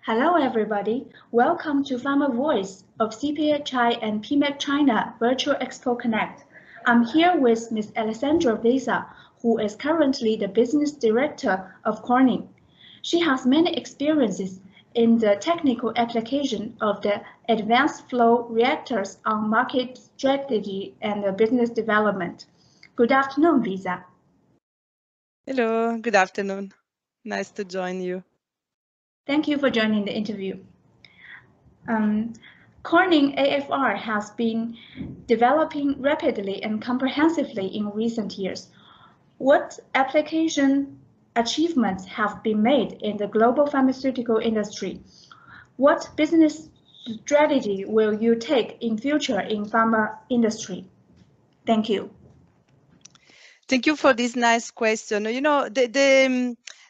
Hello, everybody. Welcome to Pharma Voice of CPHI and PMEC China Virtual Expo Connect. I'm here with Ms. Alessandra Visa, who is currently the Business Director of Corning. She has many experiences in the technical application of the advanced flow reactors on market strategy and business development. Good afternoon, Visa. Hello, good afternoon. Nice to join you. Thank you for joining the interview. Corning AFR has been developing rapidly and comprehensively in recent years. What application achievements have been made in the global pharmaceutical industry? What business strategy will you take in future in pharma industry? Thank you. Thank you for this nice question. You know,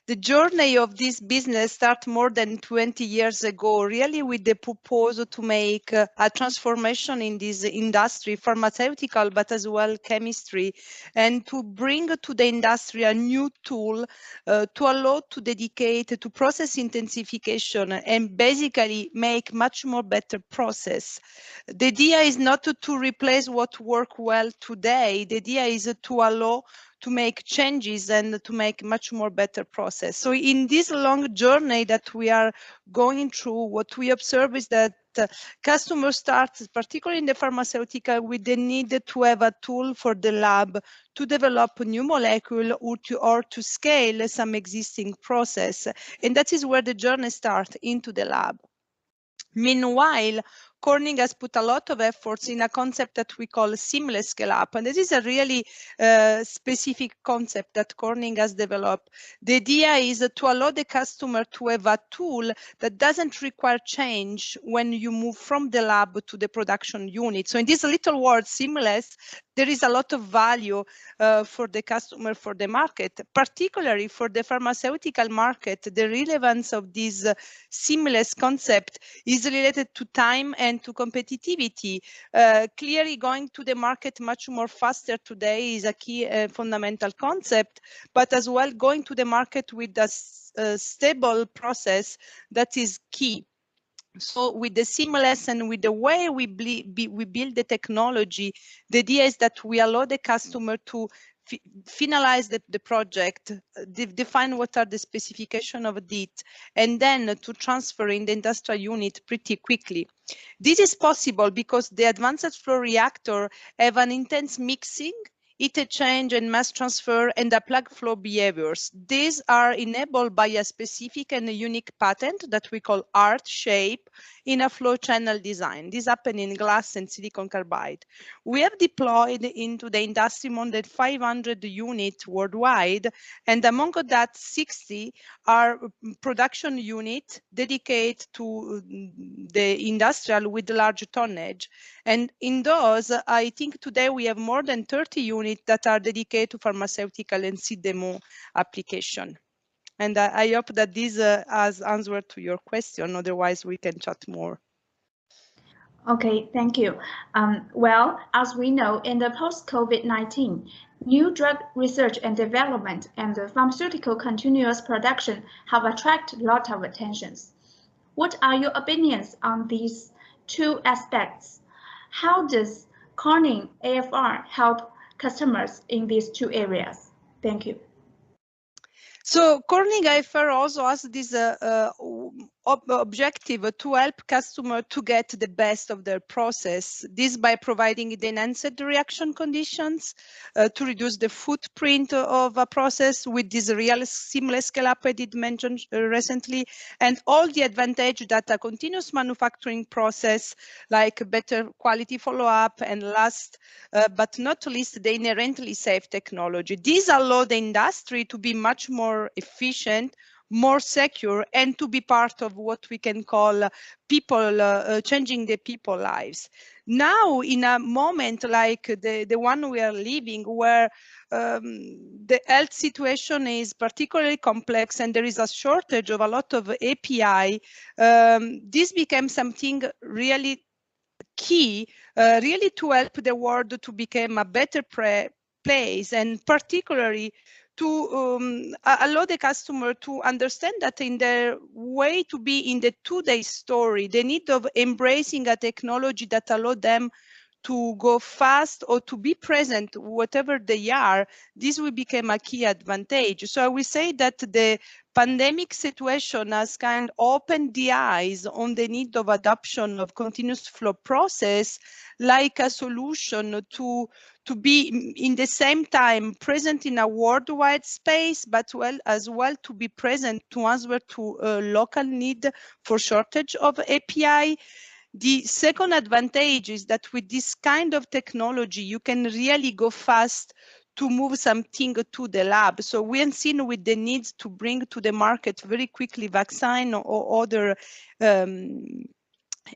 the journey of this business started more than 20 years ago, really with the proposal to make a transformation in this industry, pharmaceutical, but as well chemistry, and to bring to the industry a new tool to allow to dedicate to process intensification and basically make much more better process. The idea is not to replace what works well today. The idea is to allow to make changes and to make much more better process. So in this long journey that we are going through, what we observe is that customers start, particularly in the pharmaceutical, with the need to have a tool for the lab to develop a new molecule or to scale some existing process. And that is where the journey starts into the lab. Meanwhile, Corning has put a lot of efforts in a concept that we call seamless scale-up, and this is a really specific concept that Corning has developed. The idea is to allow the customer to have a tool that doesn't require change when you move from the lab to the production unit. So in this little word, seamless, there is a lot of value for the customer, for the market, particularly for the pharmaceutical market. The relevance of this seamless concept is related to time and to competitivity. Clearly, going to the market much more faster today is a key fundamental concept, but as well going to the market with a stable process that is key. So with the seamless and with the way we build the technology, the idea is that we allow the customer to finalize the project, define what are the specifications of it, and then to transfer in the industrial unit pretty quickly. This is possible because the advanced flow reactor have an intense mixing, heat exchange and mass transfer, and the plug flow behaviors. These are enabled by a specific and a unique patent that we call art shape in a flow channel design. This happens in glass and silicon carbide. We have deployed into the industry more than 500 units worldwide, and among that 60 are production units dedicated to the industrial with large tonnage. And in those, I think today we have more than 30 units that are dedicated to pharmaceutical and CDMO application. And I hope that this has answered to your question. Otherwise, we can chat more. Okay, thank you. Well, as we know, in the post-COVID-19, new drug research and development and the pharmaceutical continuous production have attracted a lot of attentions. What are your opinions on these two aspects? How does Corning AFR help customers in these two areas? Thank you. So Corning AFR also has this objective to help customers to get the best of their process. This by providing the enhanced reaction conditions to reduce the footprint of a process with this real seamless scale-up I did mention recently, and all the advantage that a continuous manufacturing process like better quality follow-up and last but not least the inherently safe technology. These allow the industry to be much more efficient, more secure, and to be part of what we can call people, changing the people lives. Now, in a moment like the one we are living, where the health situation is particularly complex and there is a shortage of a lot of API, this became something really key, really to help the world to become a better place, and particularly allow the customer to understand that in their way to be in the two-day story, the need of embracing a technology that allow them to go fast or to be present, whatever they are, this will become a key advantage. So I will say that the pandemic situation has kind of opened the eyes on the need of adoption of continuous flow process, like a solution to be in the same time present in a worldwide space, but as well to be present to answer to a local need for shortage of API. The second advantage is that with this kind of technology, you can really go fast to move something to the lab. So we have seen with the needs to bring to the market very quickly vaccine or other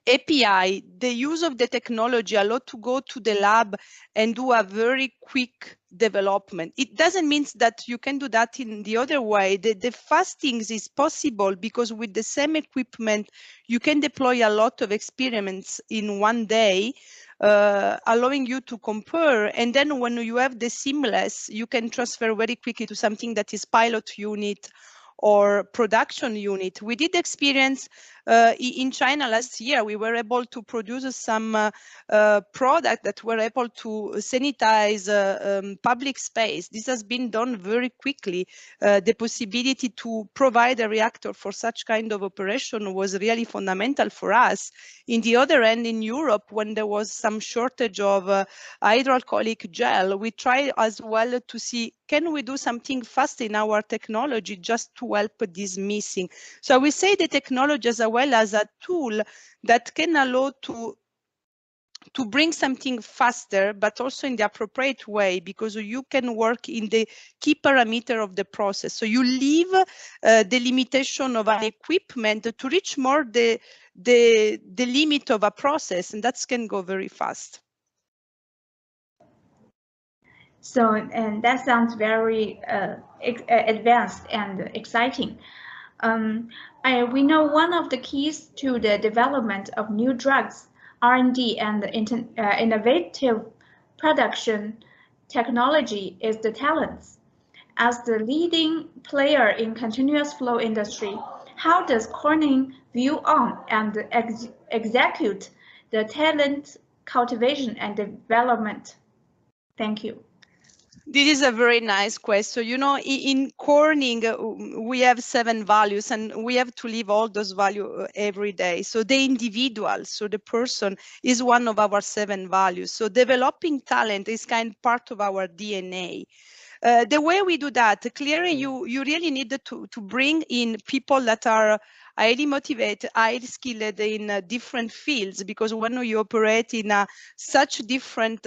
API, the use of the technology allow to go to the lab and do a very quick development. It doesn't mean that you can do that in the other way. The fast things is possible because with the same equipment, you can deploy a lot of experiments in one day, allowing you to compare. And then when you have the seamless, you can transfer very quickly to something that is pilot unit or production unit. We did experience in China last year. We were able to produce some product that were able to sanitize public space. This has been done very quickly. The possibility to provide a reactor for such kind of operation was really fundamental for us. In the other end, in Europe, when there was some shortage of hydroalcoholic gel, we tried as well to see, can we do something fast in our technology just to help this missing? So we say the technology as well as a tool that can allow to bring something faster, but also in the appropriate way, because you can work in the key parameter of the process. So you leave the limitation of an equipment to reach more the limit of a process, and that can go very fast. So, and that sounds very advanced and exciting. We know one of the keys to the development of new drugs, R&D, and innovative production technology is the talents. As the leading player in continuous flow industry, how does Corning view on and execute the talent cultivation and development? Thank you. This is a very nice question. You know, in Corning, we have 7 values and we have to live all those values every day. So the individual, so the person is one of our 7 values. So developing talent is kind of part of our DNA. The way we do that, clearly you really need to bring in people that are highly motivated, highly skilled in different fields, because when you operate in such different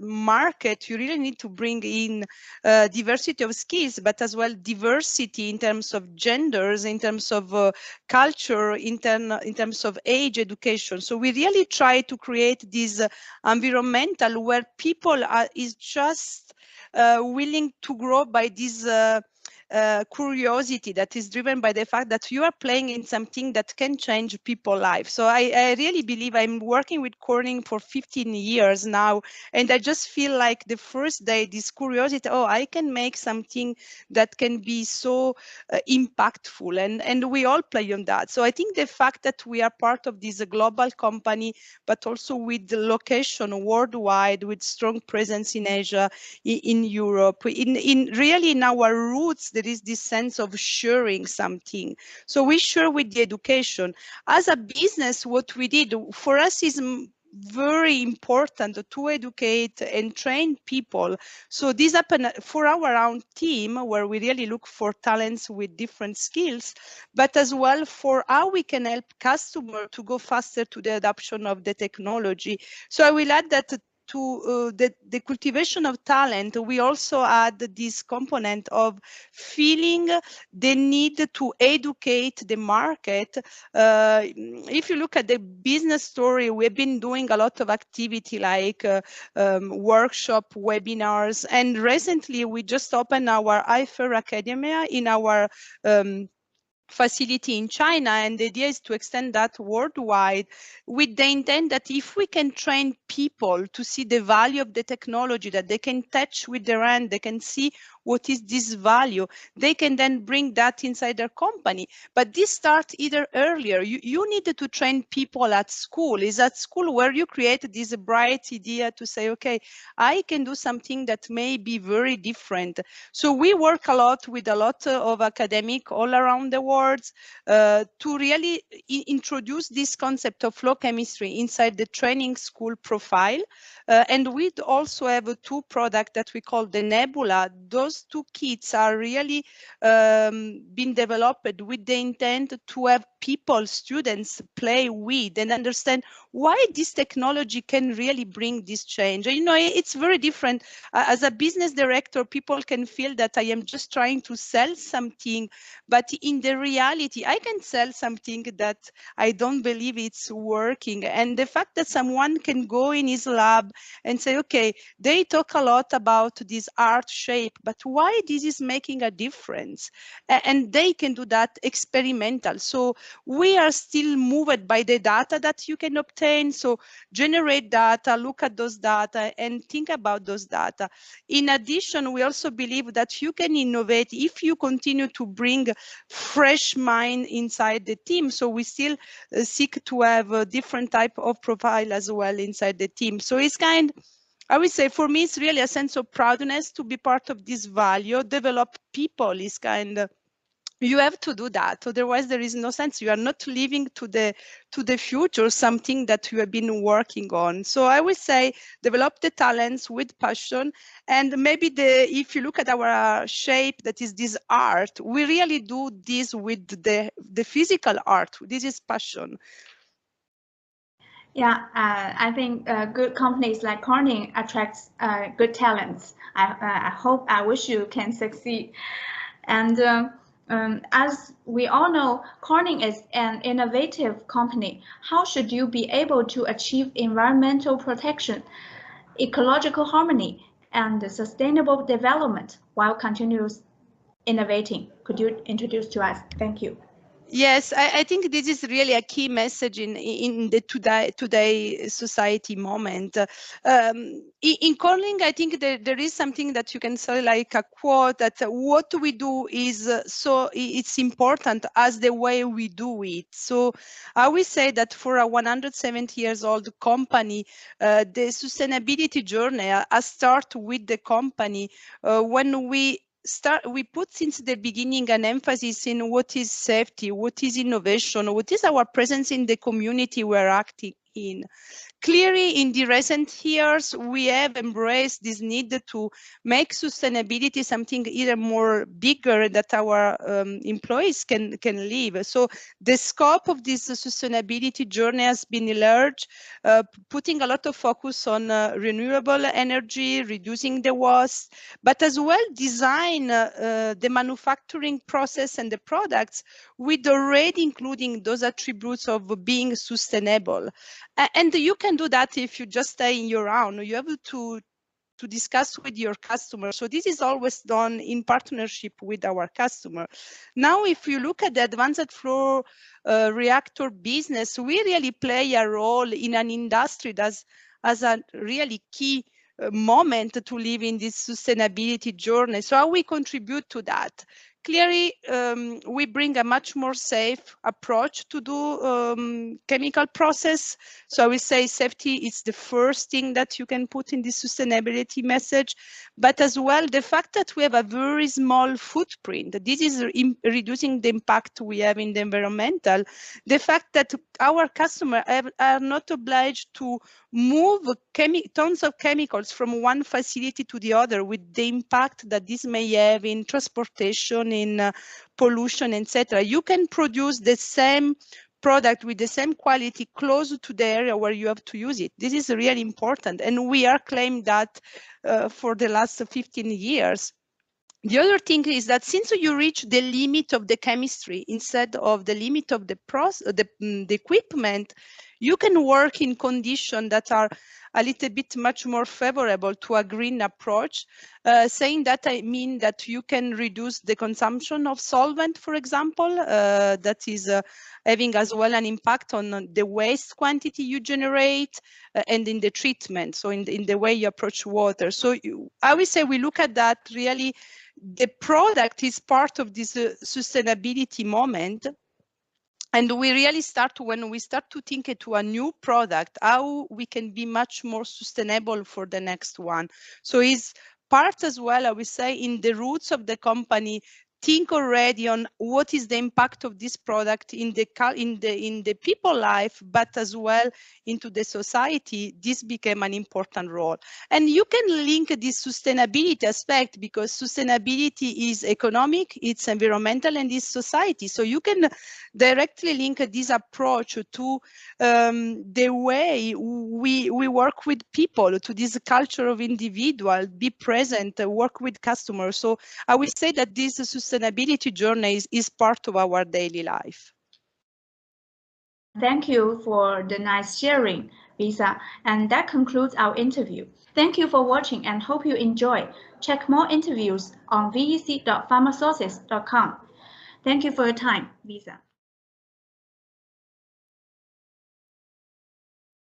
market, you really need to bring in diversity of skills, but as well diversity in terms of genders, in terms of culture, in terms of age, education. So we really try to create this environmental where people is just willing to grow by this curiosity that is driven by the fact that you are playing in something that can change people's lives. So I really believe I'm working with Corning for 15 years now, and I just feel like the first day, this curiosity, oh, I can make something that can be so impactful, and we all play on that. So I think the fact that we are part of this global company, but also with the location worldwide, with strong presence in Asia, in Europe, really in our roots, there is this sense of sharing something. So we share with the education. As a business, what we did for us is very important to educate and train people. So this happened for our own team, where we really look for talents with different skills, but as well for how we can help customers to go faster to the adoption of the technology. So I will add that to the cultivation of talent, we also add this component of feeling the need to educate the market. If you look at the business story, we've been doing a lot of activity like workshop, webinars, and recently we just opened our iFair Academia in our facility in China, and the idea is to extend that worldwide with the intent that if we can train people to see the value of the technology, that they can touch with their hand, they can see what is this value, they can then bring that inside their company. But this starts either earlier. You needed to train people at school. Is at school where you create this bright idea to say, okay, I can do something that may be very different. So we work a lot with a lot of academic all around the world to really introduce this concept of flow chemistry inside the training school profile. And we also have two products that we call the Nebula. Those two kits are really been developed with the intent to have people, students play with and understand why this technology can really bring this change. You know, it's very different. As a business director, people can feel that I am just trying to sell something, but in the reality, I can sell something that I don't believe it's working. And the fact that someone can go in his lab and say, okay, they talk a lot about this art shape, but why this is making a difference? And they can do that experimental. So we are still moved by the data that you can obtain. So generate data, look at those data and think about those data. In addition, we also believe that you can innovate if you continue to bring fresh mind inside the team. So we still seek to have a different type of profile as well inside the team. So it's I would say for me, it's really a sense of proudness to be part of this value. Develop people is you have to do that, otherwise there is no sense. You are not living to the future something that you have been working on. So I would say develop the talents with passion. And maybe if you look at our shape, that is this art, we really do this with the physical art. This is passion. Yeah, I think good companies like Corning attracts good talents. I wish you can succeed. And as we all know, Corning is an innovative company. How should you be able to achieve environmental protection, ecological harmony, and sustainable development while continuous innovating? Could you introduce to us? Thank you. Yes, I think this is really a key message in the today society moment. In calling, I think there is something that you can say like a quote that what we do is so it's important as the way we do it. So I will say that for a 170 years old company, the sustainability journey has started with the company when we put since the beginning an emphasis in what is safety, what is innovation, what is our presence in the community we're acting in. Clearly, in the recent years, we have embraced this need to make sustainability something even more bigger that our employees can live. So the scope of this sustainability journey has been enlarged, putting a lot of focus on renewable energy, reducing the waste, but as well design the manufacturing process and the products with already including those attributes of being sustainable. And you can do that if you just stay in your own. You have to discuss with your customer. So this is always done in partnership with our customer. Now, if you look at the advanced flow reactor business, we really play a role in an industry that's as a really key moment to live in this sustainability journey. So how we contribute to that? Clearly, we bring a much more safe approach to do chemical process. So I will say safety is the first thing that you can put in this sustainability message, but as well the fact that we have a very small footprint. This is reducing the impact we have in the environmental. The fact that our customers are not obliged to move tons of chemicals from one facility to the other with the impact that this may have in transportation, in pollution, etc. You can produce the same product with the same quality close to the area where you have to use it. This is really important. And we are claiming that for the last 15 years. The other thing is that since you reach the limit of the chemistry instead of the limit of the equipment, you can work in conditions that are a little bit much more favorable to a green approach. Saying that, I mean that you can reduce the consumption of solvent, for example, that is having as well an impact on the waste quantity you generate and in the treatment, so in the way you approach water. So I would say we look at that really the product is part of this sustainability moment. And we really start when we start to think to a new product, how we can be much more sustainable for the next one. So it's part as well, I would say, in the roots of the company, think already on what is the impact of this product in the people life, but as well into the society. This became an important role. And you can link this sustainability aspect, because sustainability is economic, it's environmental, and it's society. So you can directly link this approach to the way we work with people, to this culture of individual, be present, work with customers. So I will say that this sustainability journey is part of our daily life. Thank you for the nice sharing, Lisa. And that concludes our interview. Thank you for watching and hope you enjoy. Check more interviews on vec.pharmasources.com. Thank you for your time, Lisa.